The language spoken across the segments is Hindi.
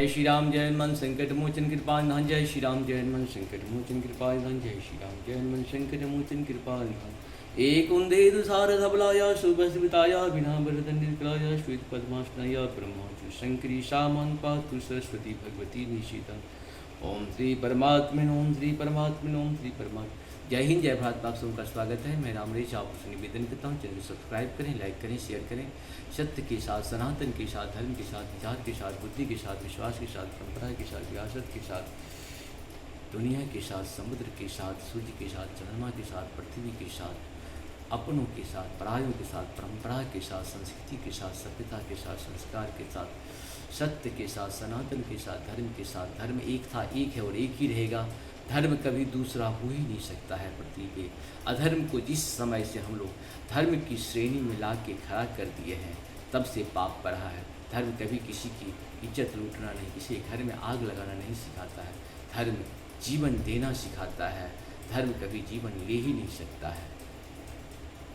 जय श्री राम जय हनुमान संकट मोचन कृपा निधान। जय श्री राम जय हनुमान संकट मोचन कृपा निधान। जय श्री राम जय हनुमान संकट मोचन कृपा निधान। एक उन्दे दुसार धबलाया सुभस्विताया बिना वरदन निर्कलाया श्वेत पद्मासनाया ब्रह्माचु शंकरी शामान पातु सरस्वती भगवती निशिता। ओम श्री परमात्मन ओम श्री परमात्मन ओम श्री परमात्मा। जय हिंद जय भारत। आप सबका स्वागत है। मैं रामरेश आपसे निवेदन करता हूँ, चैनल सब्सक्राइब करें, लाइक करें, शेयर करें। सत्य के साथ, सनातन के साथ, धर्म के साथ, विचार के साथ, बुद्धि के साथ, विश्वास के साथ, परंपरा के साथ, विरासत के साथ, दुनिया के साथ, समुद्र के साथ, सूर्य के साथ, चंद्रमा के साथ, पृथ्वी के साथ, अपनों के साथ, परायों के साथ, परंपरा के साथ, संस्कृति के साथ, सभ्यता के साथ, संस्कार के साथ, सत्य के साथ, सनातन के साथ, धर्म के साथ। धर्म एक था, एक है और एक ही रहेगा। धर्म कभी दूसरा हो ही नहीं सकता है पृथ्वी पे। अधर्म को जिस समय से हम लोग धर्म की श्रेणी में ला के खड़ा कर दिए हैं, तब से पाप बढ़ा है। धर्म कभी किसी की इज्जत लूटना नहीं, किसी घर में आग लगाना नहीं सिखाता है। धर्म जीवन देना सिखाता है। धर्म कभी जीवन ले ही नहीं सकता है।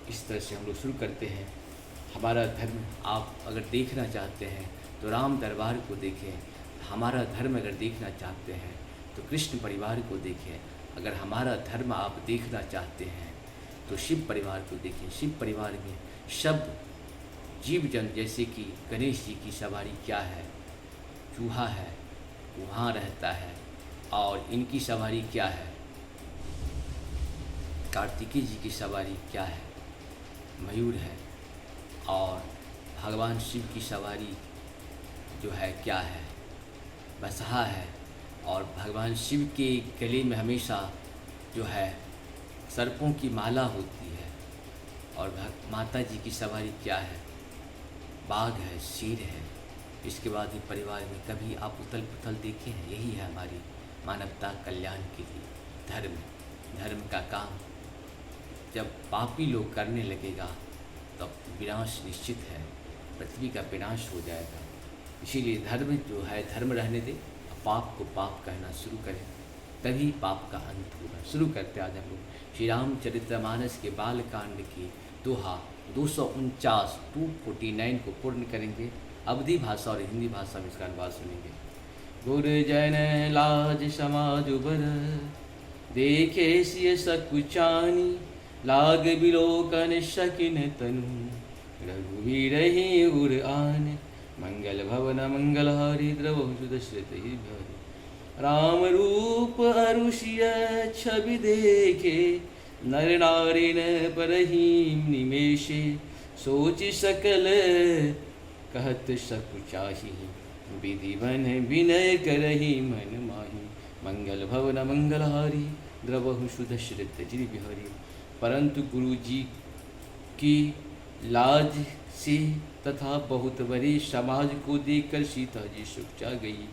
इस तरह से हम लोग शुरू करते हैं हमारा धर्म। आप अगर देखना चाहते हैं तो राम दरबार को देखें। हमारा धर्म अगर देखना चाहते हैं तो कृष्ण परिवार को देखें। अगर हमारा धर्म आप देखना चाहते हैं तो शिव परिवार को देखें। शिव परिवार में सब जीव जंतु, जैसे कि गणेश जी की सवारी क्या है, चूहा है, वहाँ रहता है। और इनकी सवारी क्या है, कार्तिकेय जी की सवारी क्या है, मयूर है। और भगवान शिव की सवारी जो है क्या है, बसहा है। और भगवान शिव के गले में हमेशा जो है सर्पों की माला होती है। और माता जी की सवारी क्या है, बाघ है, शेर है। इसके बाद भी परिवार में कभी आप उथल पुथल देखे हैं? यही है हमारी मानवता कल्याण के लिए धर्म। धर्म का काम जब पापी लोग करने लगेगा तब विनाश निश्चित है, पृथ्वी का विनाश हो जाएगा। इसीलिए धर्म जो है धर्म रहने दे, पाप को पाप कहना शुरू करें, तभी पाप का अंत होगा। शुरू करते आज हम लोग श्री रामचरितमानस के बालकांड की दोहा 249 249 को पूर्ण करेंगे। अवधी भाषा और हिंदी भाषा में इसका अनुवाद सुनेंगे। गुरुजन लाज समाज बर देखे सिय सकुचानी, लाग बिलोकन शकिन तनु रघुवीर ही उर आन। मंगल भवन मंगल हरि द्रव सुदश्रित ही भरि। राम रूप अरुषिय छवि देखे, नर नारी न परही निमेषे। सोच सकल कहत सकुचाही, विधि बन विनय करही मन माही। मंगल भवन मंगल हरि द्रव सुदश्रित जी बिहारी। परंतु गुरु जी की लाज से तथा बहुत बड़े समाज को देखकर सीता जी सुखचा गई।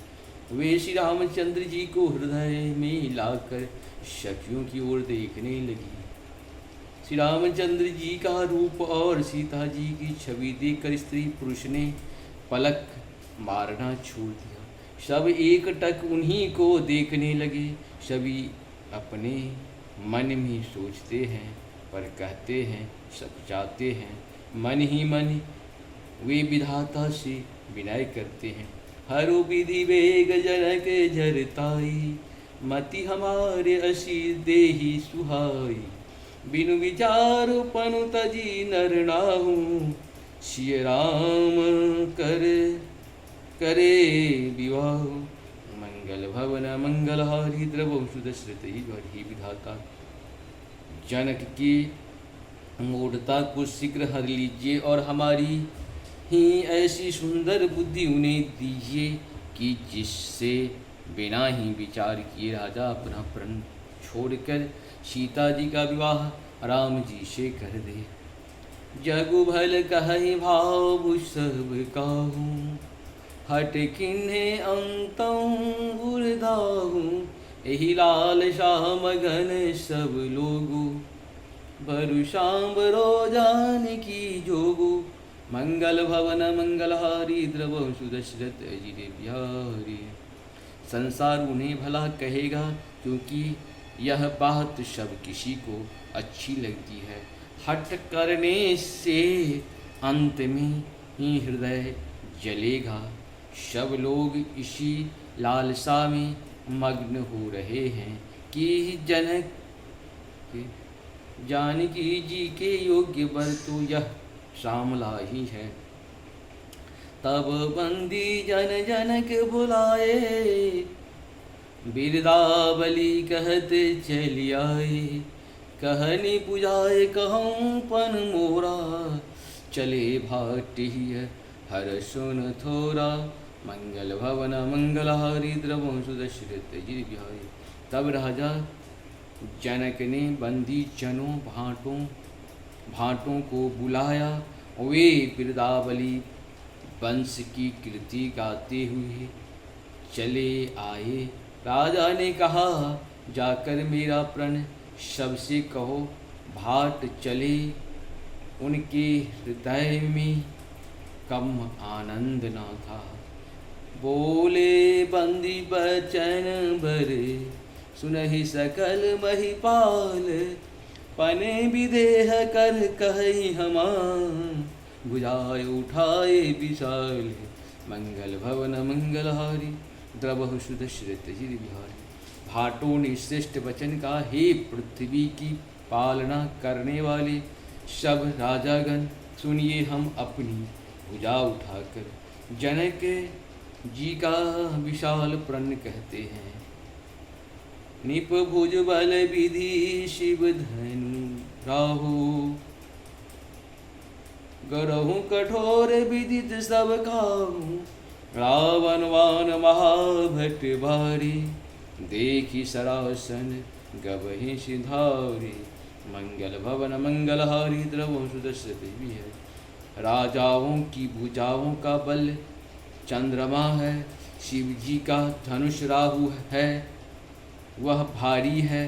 वे श्री रामचंद्र जी को हृदय में लाकर सखियों की ओर देखने लगी। श्री रामचंद्र जी का रूप और सीता जी की छवि देखकर स्त्री पुरुष ने पलक मारना छोड़ दिया। सब एकटक उन्हीं को देखने लगे। सभी अपने मन में सोचते हैं पर कहते हैं, सकुचाते हैं। मन ही मन वे विधाता से विनय करते हैं। हरु विधि वेग जनक झरताई, मति हमारे असी देहि सुहाई। बिनु विचार पनु तजी नर नाहु, सिय राम करे विवाह। मंगल भवन मंगल हारी द्रव सुदश्रित ही विधाता। जनक की मूढ़ता को शीघ्र हर लीजिए और हमारी ही ऐसी सुंदर बुद्धि उन्हें दीजिए कि जिससे बिना ही विचार किए राजा अपना प्रण छोड़कर सीता जी का विवाह राम जी से कर दे। जगु भल कहि भाव सब काहू, हट किन्हे अंतऊँ उर्धाहू। एहि लाल शाम घन सब लोगु, बरु शाम रोजान की जोगु। मंगल भवन मंगल हारी द्रव सुदशरथ अजिरे बिहारी। संसार उन्हें भला कहेगा क्योंकि यह बात सब किसी को अच्छी लगती है। हट करने से अंत में ही हृदय जलेगा। सब लोग इसी लालसा में मग्न हो रहे हैं कि जनक जानकी जी के योग्य वर तो यह श्यामला ही है। तब बंदी जन जनक बुलाए, बिरदावली कहते चली आए। कहनी पुजाए कहूँ पन मोरा, चले भाटिय हर सुन थोरा। मंगल भवन मंगलहारी द्रवों सुदशरथ गिरि बिहारी। तब राजा जनक ने बंदी जनों भाटों को बुलाया। वे बिरदावली वंश की कीर्ति गाते हुए चले आए। राजा ने कहा, जाकर मेरा प्रण सबसे कहो, भाट चले। उनके हृदय में कम आनंद न था। बोले बंदी बचन भरे, सुनहि सकल महिपाल। पने विदेह कर कहि हमान, बुझाए उठाए विशाल। मंगल भवन मंगलहारी, द्रवहु सुदशरथ गिरि बिहारी। भाटों ने श्रेष्ठ वचन का, हे पृथ्वी की पालना करने वाले सब राजागण, सुनिए हम अपनी भुजा उठाकर जनक जी का विशाल प्रण कहते हैं। निप भुज बल विधि शिव धनु राहु, गरहु कठोर विदित सब काहू। रावण वान महाभट भारी, देखी सरासन गवहि सिधारी। मंगल भवन मंगलहारी, द्रवों सुदशरथ भी है। राजाओं की भुजाओं का बल चंद्रमा है, शिव जी का धनुष राहु है। वह भारी है,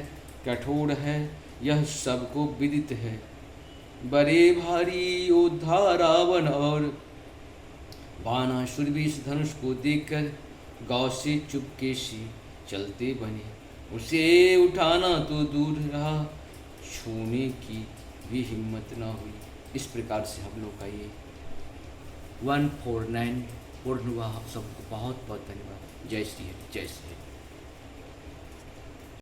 कठोर है, यह सबको विदित है। बड़े भारी योद्धा रावण और बाणासुर भी इस धनुष को देखकर गांव से चुपके से चलते बने। उसे उठाना तो दूर रहा, छूने की भी हिम्मत ना हुई। इस प्रकार से हम लोग का ये 149 पूर्ण हुआ। आप सबको बहुत बहुत धन्यवाद। जय श्री हरि, जय श्री हरि।